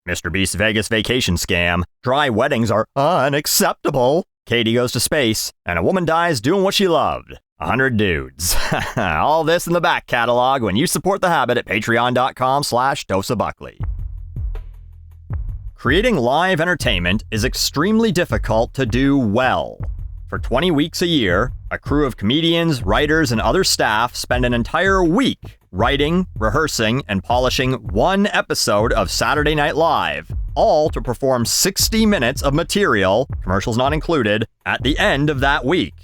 Mr. Beast's Vegas vacation scam. Dry weddings are unacceptable. Katie goes to space, and a woman dies doing what she loved. 100 dudes. All this in the back catalog when you support The Habit at patreon.com/doseofbuckley. Creating live entertainment is extremely difficult to do well. For 20 weeks a year, a crew of comedians, writers, and other staff spend an entire week writing, rehearsing, and polishing one episode of Saturday Night Live, all to perform 60 minutes of material, commercials not included, at the end of that week.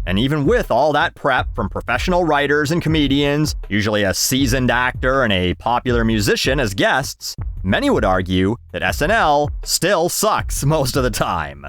And even with all that prep from professional writers and comedians, usually a seasoned actor and a popular musician as guests, many would argue that SNL still sucks most of the time.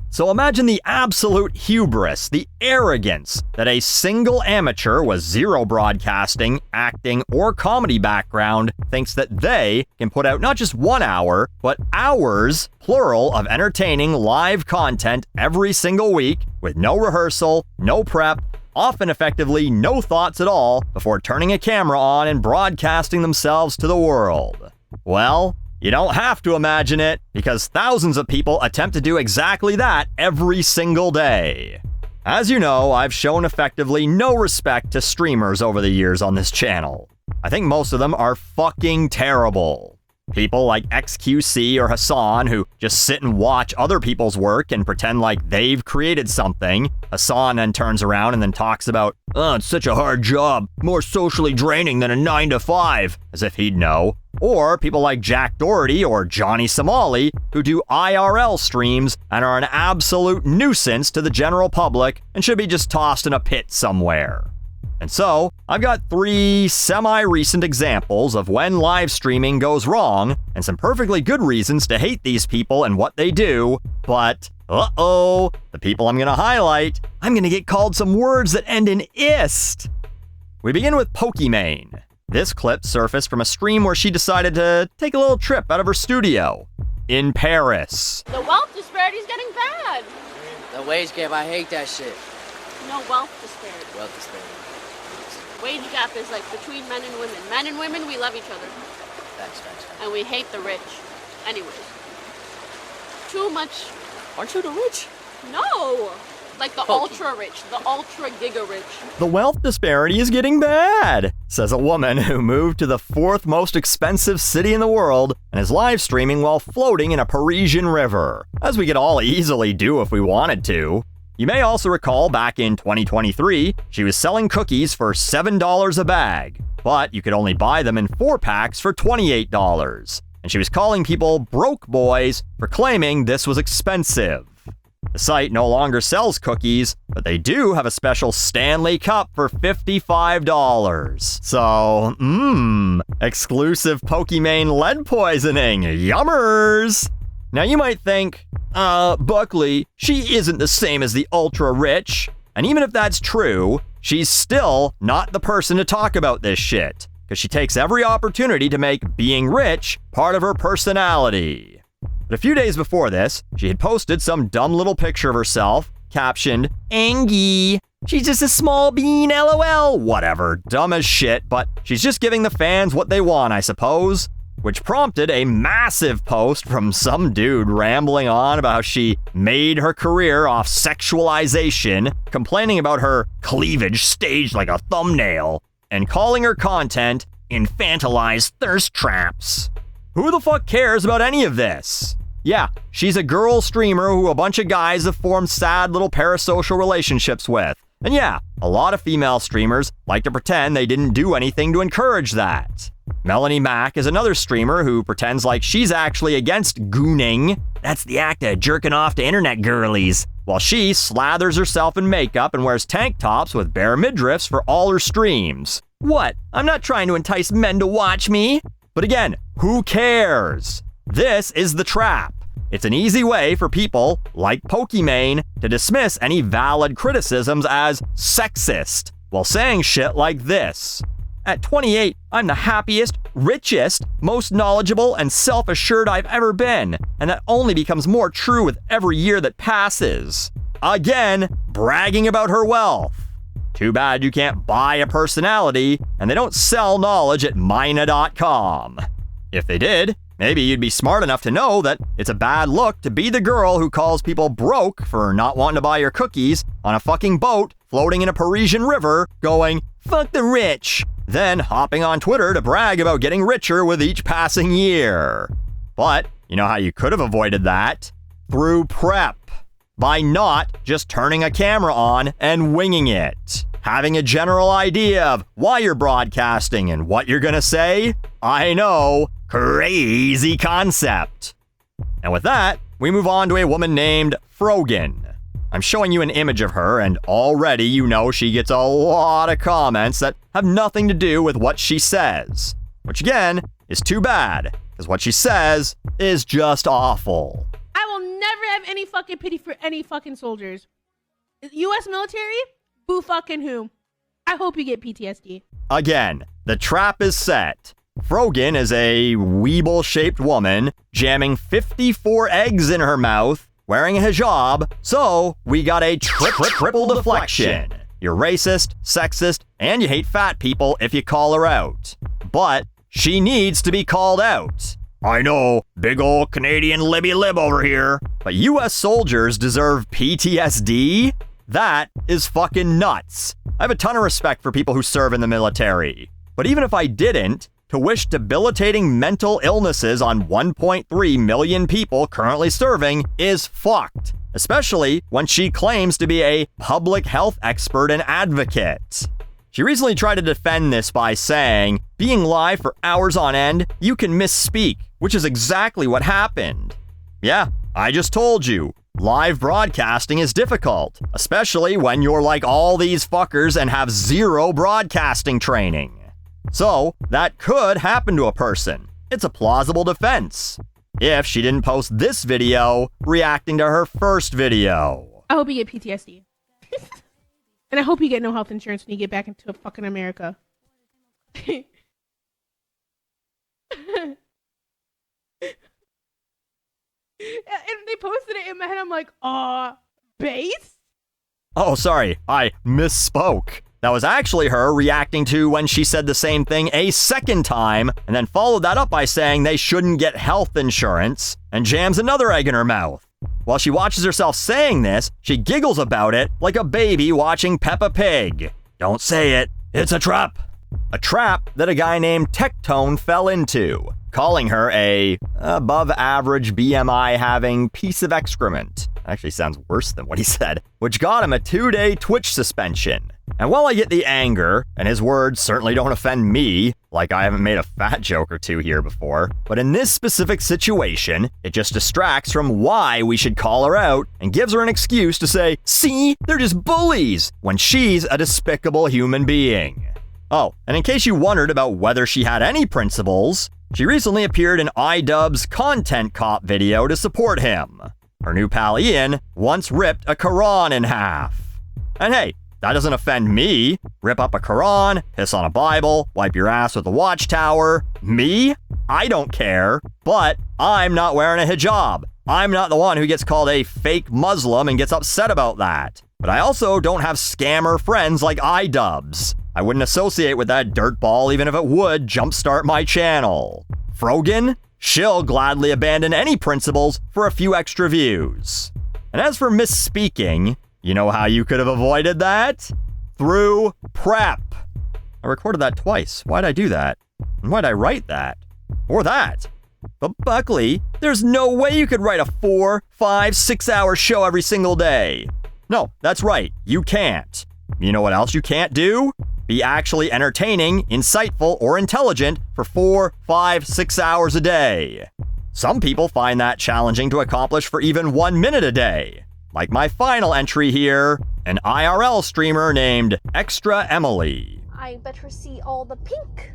So imagine the absolute hubris, the arrogance that a single amateur with zero broadcasting, acting, or comedy background thinks that they can put out not just 1 hour, but hours, plural, of entertaining live content every single week with no rehearsal, no prep, often effectively no thoughts at all before turning a camera on and broadcasting themselves to the world. Well, you don't have to imagine it, because thousands of people attempt to do exactly that every single day. As you know, I've shown effectively no respect to streamers over the years on this channel. I think most of them are fucking terrible. People like XQC or Hassan who just sit and watch other people's work and pretend like they've created something. Hassan then turns around and then talks about, "Oh, it's such a hard job, more socially draining than a 9 to 5, as if he'd know. Or people like Jack Doherty or Johnny Somali who do IRL streams and are an absolute nuisance to the general public and should be just tossed in a pit somewhere. And so, I've got 3 semi-recent examples of when live streaming goes wrong, and some perfectly good reasons to hate these people and what they do, but, the people I'm gonna highlight, I'm gonna get called some words that end in ist. We begin with Pokimane. This clip surfaced from a stream where she decided to take a little trip out of her studio in Paris. The wealth disparity is getting bad. The wage gap, I hate that shit. No, wealth disparity. Wealth disparity. Wage gap is like between men and women. Men and women, we love each other. Facts. And we hate the rich. Anyways. Too much. Aren't you the rich? No! Like the ultra rich, the ultra giga rich. The wealth disparity is getting bad, says a woman who moved to the 4th most expensive city in the world and is live streaming while floating in a Parisian river, as we could all easily do if we wanted to. You may also recall back in 2023, she was selling cookies for $7 a bag, but you could only buy them in 4 packs for $28. And she was calling people broke boys for claiming this was expensive. The site no longer sells cookies, but they do have a special Stanley Cup for $55. So, exclusive Pokimane lead poisoning. Yummers! Now you might think, Buckley, she isn't the same as the ultra-rich. And even if that's true, she's still not the person to talk about this shit, because she takes every opportunity to make being rich part of her personality. But a few days before this, she had posted some dumb little picture of herself, captioned, "Angie, she's just a small bean, lol." Whatever, dumb as shit, but she's just giving the fans what they want, I suppose. Which prompted a massive post from some dude rambling on about how she made her career off sexualization, complaining about her cleavage staged like a thumbnail, and calling her content infantilized thirst traps. Who the fuck cares about any of this? Yeah, she's a girl streamer who a bunch of guys have formed sad little parasocial relationships with. And yeah, a lot of female streamers like to pretend they didn't do anything to encourage that. Melanie Mack is another streamer who pretends like she's actually against gooning. That's the act of jerking off to internet girlies. While she slathers herself in makeup and wears tank tops with bare midriffs for all her streams. What? I'm not trying to entice men to watch me. But again, who cares? This is the trap. It's an easy way for people, like Pokimane, to dismiss any valid criticisms as sexist, while saying shit like this. At 28, I'm the happiest, richest, most knowledgeable, and self-assured I've ever been, and that only becomes more true with every year that passes. Again, bragging about her wealth. Too bad you can't buy a personality, and they don't sell knowledge at Mina.com. If they did, Maybe you'd be smart enough to know that it's a bad look to be the girl who calls people broke for not wanting to buy your cookies on a fucking boat floating in a Parisian river going, "Fuck the rich," then hopping on Twitter to brag about getting richer with each passing year. But you know how you could have avoided that? Through prep. By not just turning a camera on and winging it. Having a general idea of why you're broadcasting and what you're gonna say. I know, crazy concept. And with that, we move on to a woman named Frogan. I'm showing you an image of her, and already you know she gets a lot of comments that have nothing to do with what she says. Which again, is too bad, because what she says is just awful. I will never have any fucking pity for any fucking soldiers. U.S. military? Boo fucking who? I hope you get PTSD. Again, the trap is set. Frogan is a weeble-shaped woman jamming 54 eggs in her mouth, wearing a hijab, so we got a triple deflection. You're racist, sexist, and you hate fat people if you call her out. But she needs to be called out. I know, big ol' Canadian libby lib over here, but US soldiers deserve PTSD? That is fucking nuts. I have a ton of respect for people who serve in the military. But even if I didn't, to wish debilitating mental illnesses on 1.3 million people currently serving is fucked. Especially when she claims to be a public health expert and advocate. She recently tried to defend this by saying, being live for hours on end, you can misspeak, which is exactly what happened. Yeah, I just told you. Live broadcasting is difficult, especially when you're like all these fuckers and have zero broadcasting training. So, that could happen to a person. It's a plausible defense. If she didn't post this video reacting to her first video. I hope you get PTSD. And I hope you get no health insurance when you get back into fucking America. And they posted it in my head. I'm like, base? Oh, sorry. I misspoke. That was actually her reacting to when she said the same thing a second time, and then followed that up by saying they shouldn't get health insurance, and jams another egg in her mouth. While she watches herself saying this, she giggles about it like a baby watching Peppa Pig. Don't say it. It's a trap. A trap that a guy named Tectone fell into, calling her a above-average BMI-having piece of excrement. Actually sounds worse than what he said, which got him a 2-day Twitch suspension. And while I get the anger, and his words certainly don't offend me, like I haven't made a fat joke or two here before, but in this specific situation, it just distracts from why we should call her out and gives her an excuse to say, see, they're just bullies, when she's a despicable human being. Oh, and in case you wondered about whether she had any principles, she recently appeared in iDubbbz's Content Cop video to support him. Her new pal Ian once ripped a Quran in half. And hey, that doesn't offend me. Rip up a Quran, piss on a Bible, wipe your ass with a watchtower. Me? I don't care. But I'm not wearing a hijab. I'm not the one who gets called a fake Muslim and gets upset about that. But I also don't have scammer friends like iDubbbz. I wouldn't associate with that dirtball even if it would jumpstart my channel. Frogan? She'll gladly abandon any principles for a few extra views. And as for misspeaking, you know how you could have avoided that? Through prep. I recorded that twice. Why'd I do that? And why'd I write that? Or that? But Buckley, there's no way you could write a 4, 5, 6 hour show every single day. No, that's right. You can't. You know what else you can't do? Be actually entertaining, insightful, or intelligent for 4, 5, 6 hours a day. Some people find that challenging to accomplish for even 1 minute a day. Like my final entry here, an IRL streamer named ExtraEmily. I better see all the pink.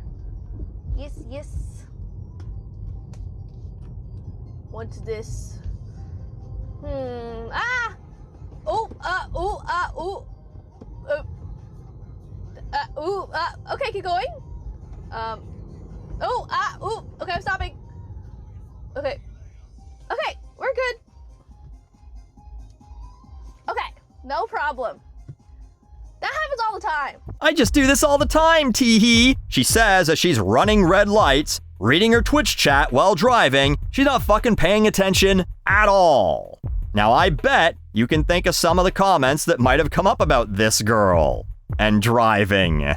Yes, yes. What's this? Ah! Okay, keep going. Okay, I'm stopping. Okay, we're good. Okay, no problem. That happens all the time. I just do this all the time, teehee, she says as she's running red lights, reading her Twitch chat while driving, she's not fucking paying attention at all. Now, I bet you can think of some of the comments that might have come up about this girl and driving.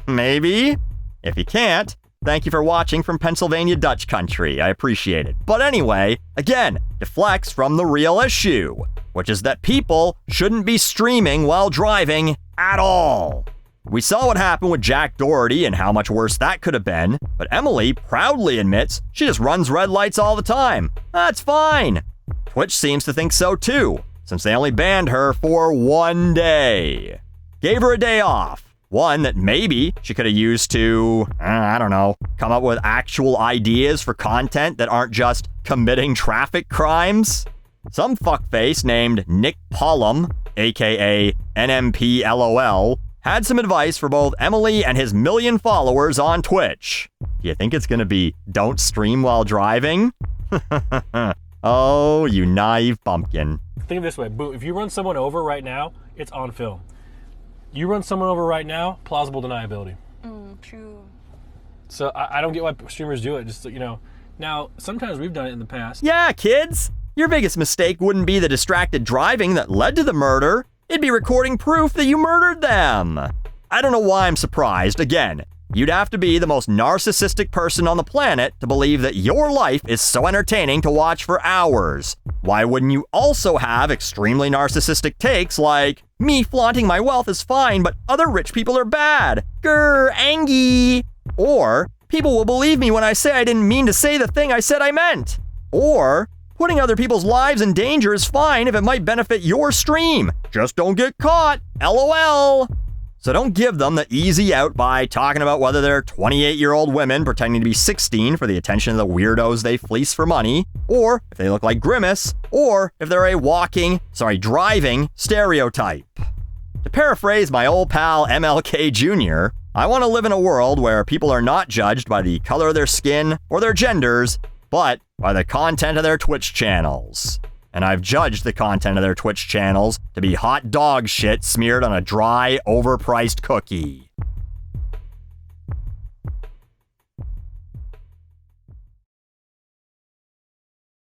Maybe? If you can't, thank you for watching from Pennsylvania Dutch country. I appreciate it. But anyway, again, deflects from the real issue, which is that people shouldn't be streaming while driving at all. We saw what happened with Jack Doherty and how much worse that could have been, but Emily proudly admits she just runs red lights all the time. That's fine. Twitch seems to think so too, since they only banned her for 1 day. Gave her a day off. One that maybe she could have used to, I don't know, come up with actual ideas for content that aren't just committing traffic crimes. Some fuckface named Nick Pollum, aka NMPLOL, had some advice for both Emily and his 1 million followers on Twitch. Do you think it's gonna be don't stream while driving? Oh, you naive bumpkin. Think of it this way, boom, if you run someone over right now, it's on film. You run someone over right now, plausible deniability. True. So I don't get why streamers do it, just, you know. Now, sometimes we've done it in the past. Yeah, kids. Your biggest mistake wouldn't be the distracted driving that led to the murder. It'd be recording proof that you murdered them. I don't know why I'm surprised. Again, you'd have to be the most narcissistic person on the planet to believe that your life is so entertaining to watch for hours. Why wouldn't you also have extremely narcissistic takes like, me flaunting my wealth is fine, but other rich people are bad. Grr, Angie. Or, people will believe me when I say I didn't mean to say the thing I said I meant. Or, putting other people's lives in danger is fine if it might benefit your stream. Just don't get caught. LOL. So don't give them the easy out by talking about whether they're 28-year-old women pretending to be 16 for the attention of the weirdos they fleece for money, or if they look like Grimace, or if they're a driving stereotype. To paraphrase my old pal MLK Jr., I want to live in a world where people are not judged by the color of their skin or their genders, but by the content of their Twitch channels. And I've judged the content of their Twitch channels to be hot dog shit smeared on a dry, overpriced cookie.